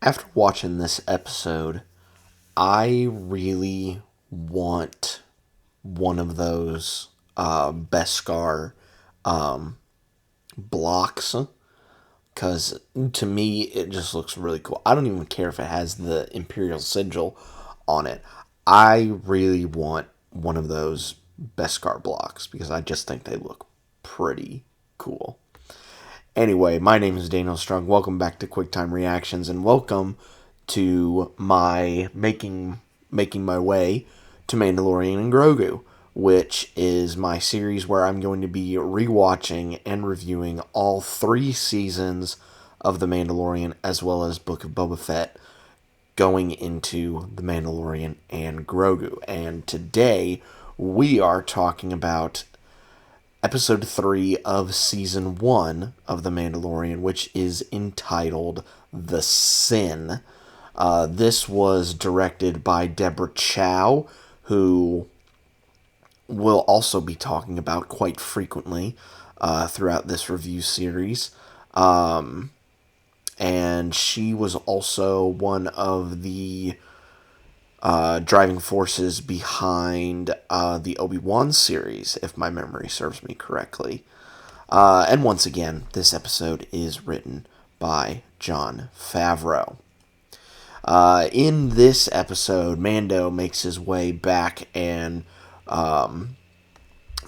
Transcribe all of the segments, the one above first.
After watching this episode, I really want one of those Beskar blocks because to me it just looks really cool. I don't even care if it has the Imperial sigil on it. I really want one of those Beskar blocks because I just think they look pretty cool. Anyway, my name is Daniel Strong. Welcome back to QuickTime Reactions, and welcome to my making my way to Mandalorian and Grogu, which is my series where I'm going to be rewatching and reviewing all 3 seasons of The Mandalorian as well as Book of Boba Fett, going into The Mandalorian and Grogu. And today we are talking about Episode 3 of Season 1 of The Mandalorian, which is entitled The Sin. This was directed by Deborah Chow, who we'll also be talking about quite frequently throughout this review series. And she was also one of the driving forces behind the Obi-Wan series, if my memory serves me correctly. And once again, this episode is written by Jonfavreau. In this episode, Mando makes his way back and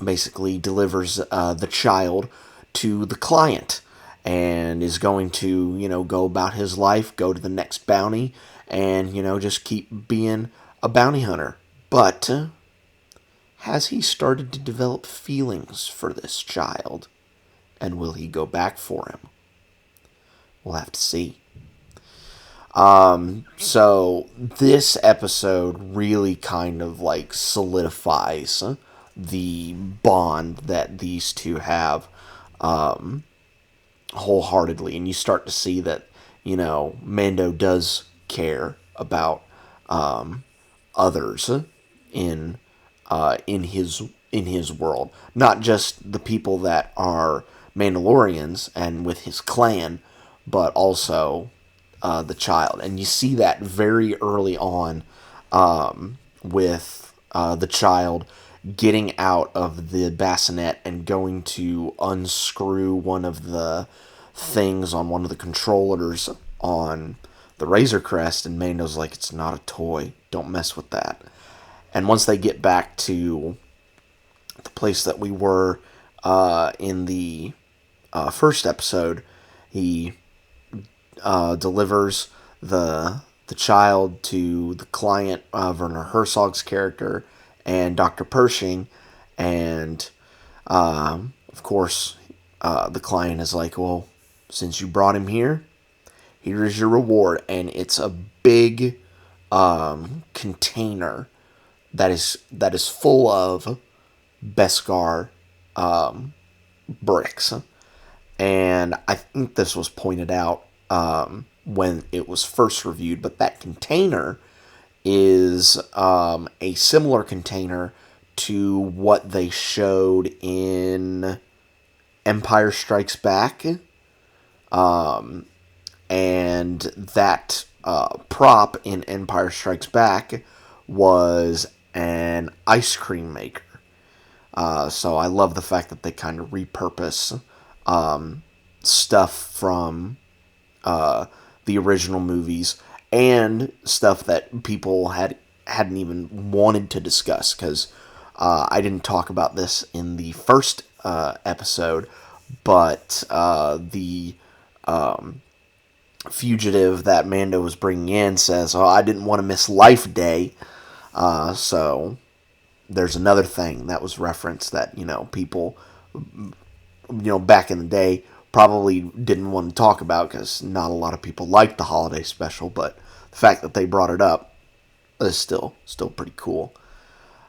basically delivers the child to the client and is going to, go about his life, go to the next bounty, and, just keep being a bounty hunter. But has he started to develop feelings for this child? And will he go back for him? We'll have to see. So this episode really kind of solidifies the bond that these two have wholeheartedly, and you start to see that Mando does care about others in his world, not just the people that are Mandalorians and with his clan, but also the child. And you see that very early on with the child getting out of the bassinet and going to unscrew one of the things on one of the controllers on the Razor Crest, and Mando's like, it's not a toy, don't mess with that. And once they get back to the place that we were in the first episode, he delivers the child to the client, wernerherzog's character, and Dr. Pershing, and of course the client is like, well, since you brought him here, here's your reward. And it's a big container that is full of Beskar bricks. And I think this was pointed out when it was first reviewed, but that container is a similar container to what they showed in Empire Strikes Back. And that prop in Empire Strikes Back was an ice cream maker. So I love the fact that they kind of repurpose stuff from the original movies and stuff that people hadn't even wanted to discuss, because I didn't talk about this in the first episode, but the fugitive that Mando was bringing in says, "Oh, I didn't want to miss Life Day." So there's another thing that was referenced that people back in the day probably didn't want to talk about, because not a lot of people liked the holiday special, but the fact that they brought it up is still pretty cool.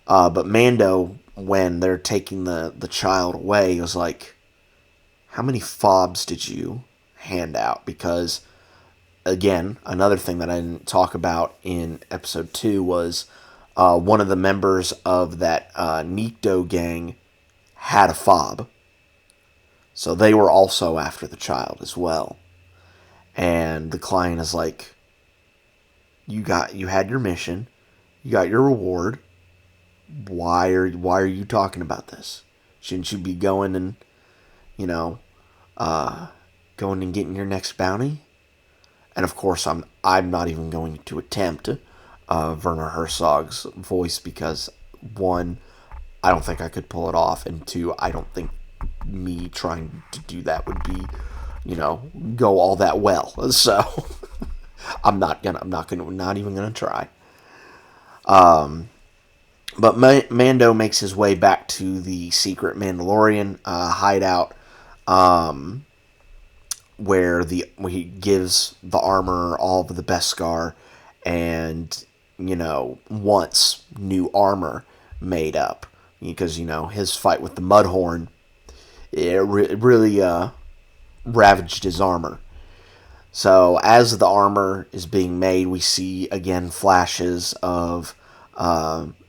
But Mando, when they're taking the child away, was like, how many fobs did you hand out? Because, again, another thing that I didn't talk about in episode 2 was one of the members of that nicknolte gang had a fob. So they were also after the child as well. And the client is like, you had your mission, you got your reward. Why are you talking about this? Shouldn't you be going and you know uh, going and getting your next bounty? And of course, I'm not even going to attempt Werner Herzog's voice because one, I don't think I could pull it off, and two, I don't think me trying to do that would be, go all that well. So not even gonna try. But Mando makes his way back to the secret Mandalorian hideout, where he gives the armor all of the Beskar, and wants new armor made up because his fight with the Mudhorn, it really ravaged his armor. So as the armor is being made, we see again flashes of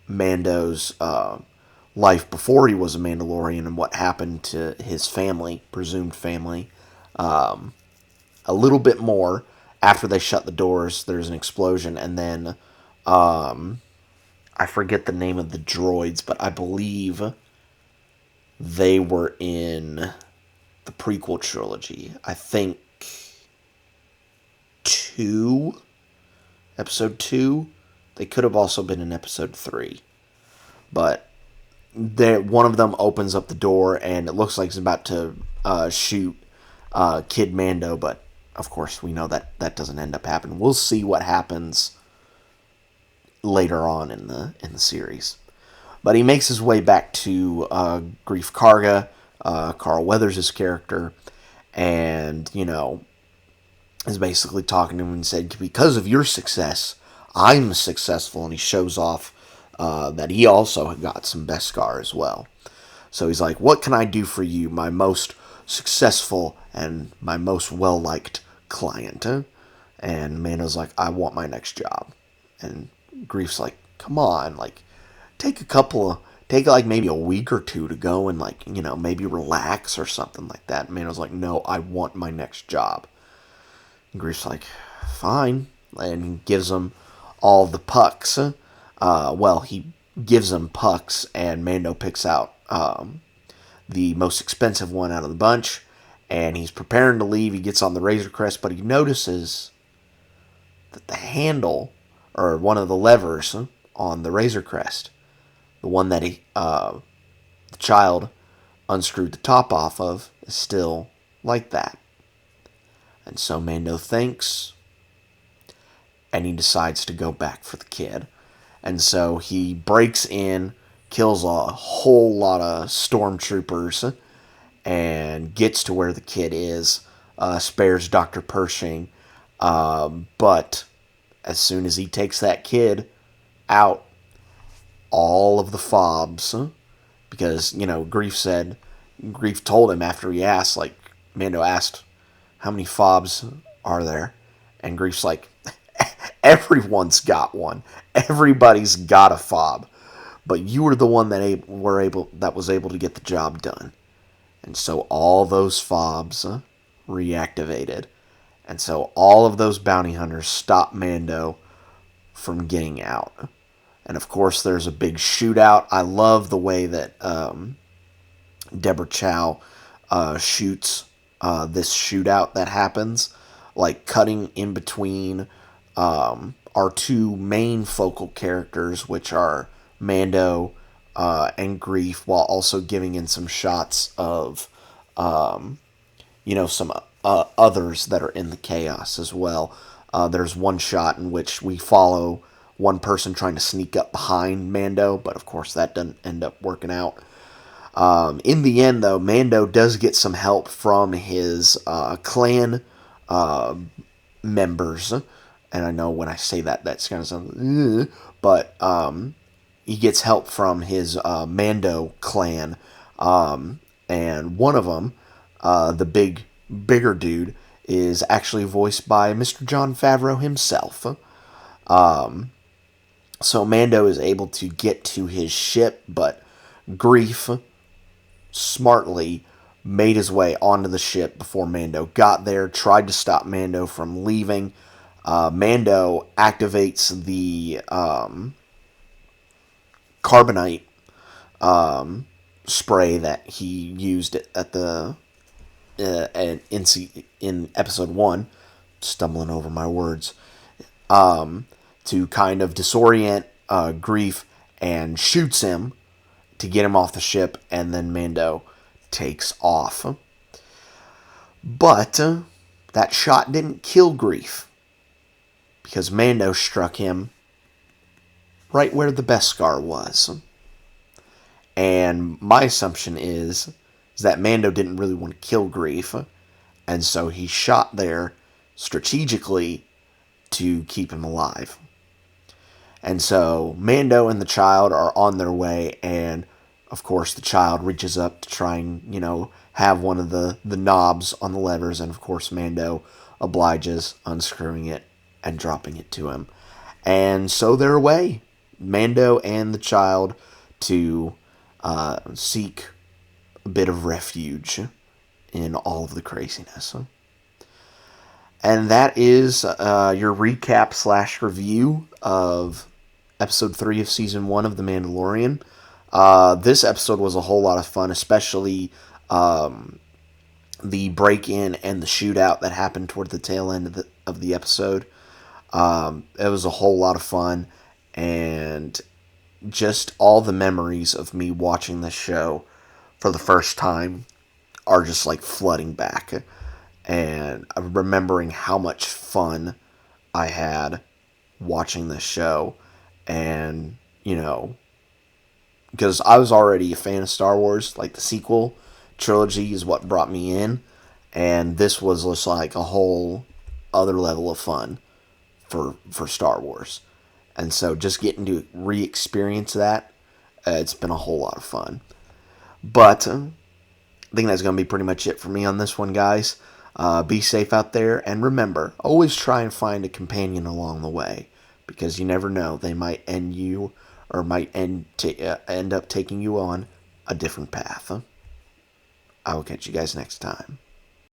Mando's life before he was a Mandalorian and what happened to his family, presumed family. A little bit more after they shut the doors. There's an explosion, and then I forget the name of the droids, but I believe they were in the prequel trilogy. I think episode 2. They could have also been in episode 3. But one of them opens up the door, and it looks like he's about to shoot Kid Mando, but of course we know that doesn't end up happening. We'll see what happens later on in the series. But he makes his way back to Greef Karga, carlweathers' character, and is basically talking to him and said, because of your success, I'm successful, and he shows off that he also got some Beskar as well. So he's like, what can I do for you, my most successful and my most well-liked client? Huh? And Mando's like, I want my next job. And Greef's like, come on, like, take like maybe a week or two to go and like, maybe relax or something like that. And Mando's like, no, I want my next job. And Greef's like, fine. And he gives him all the pucks. He gives him pucks, and Mando picks out the most expensive one out of the bunch, and he's preparing to leave. He gets on the Razor Crest, but he notices that the handle, or one of the levers on the Razor Crest, the one that the child unscrewed the top off of, is still like that. And so Mando thinks, and he decides to go back for the kid. And so he breaks in, kills a whole lot of stormtroopers, and gets to where the kid is, spares Dr. Pershing. But as soon as he takes that kid out, all of the fobs, because, Greef told him after he asked, like, Mando asked, how many fobs are there? And Greef's like, everyone's got one. Everybody's got a fob. But you were the one that was able to get the job done. And so all those fobs reactivated. And so all of those bounty hunters stopped Mando from getting out. And of course there's a big shootout. I love the way that Deborah Chow shoots this shootout that happens. Like cutting in between our two main focal characters, which are Mando and Greef, while also giving in some shots of, some others that are in the chaos as well. There's one shot in which we follow one person trying to sneak up behind Mando, but of course that doesn't end up working out. In the end, though, Mando does get some help from his clan members. And I know when I say that, that's kind of something, but he gets help from his Mando clan, and one of them, the bigger dude, is actually voiced by Mr. Jonfavreau himself. So Mando is able to get to his ship, but Greef smartly made his way onto the ship before Mando got there, tried to stop Mando from leaving, Mando activates the carbonite spray that he used at the in episode 1, stumbling over my words, to kind of disorient Grief, and shoots him to get him off the ship, and then Mando takes off. But that shot didn't kill Grief, because Mando struck him right where the Beskar was. And my assumption is that Mando didn't really want to kill Grief, and so he shot there strategically to keep him alive. And so Mando and the child are on their way, and of course the child reaches up to try and, have one of the knobs on the levers, and of course Mando obliges, unscrewing it and dropping it to him. And so they're away, Mando and the child, to seek a bit of refuge in all of the craziness. And that is your recap / review of episode 3 of season 1 of The Mandalorian. This episode was a whole lot of fun, especially the break-in and the shootout that happened toward the tail end of the episode. It was a whole lot of fun, and just all the memories of me watching this show for the first time are just like flooding back, and remembering how much fun I had watching this show. And because I was already a fan of Star Wars, like the sequel trilogy is what brought me in, and this was just like a whole other level of fun for Star Wars. And so just getting to re-experience that, it's been a whole lot of fun. But I think that's going to be pretty much it for me on this one, guys. Be safe out there, and remember, always try and find a companion along the way, because you never know, they might end up taking you on a different path. I will catch you guys next time.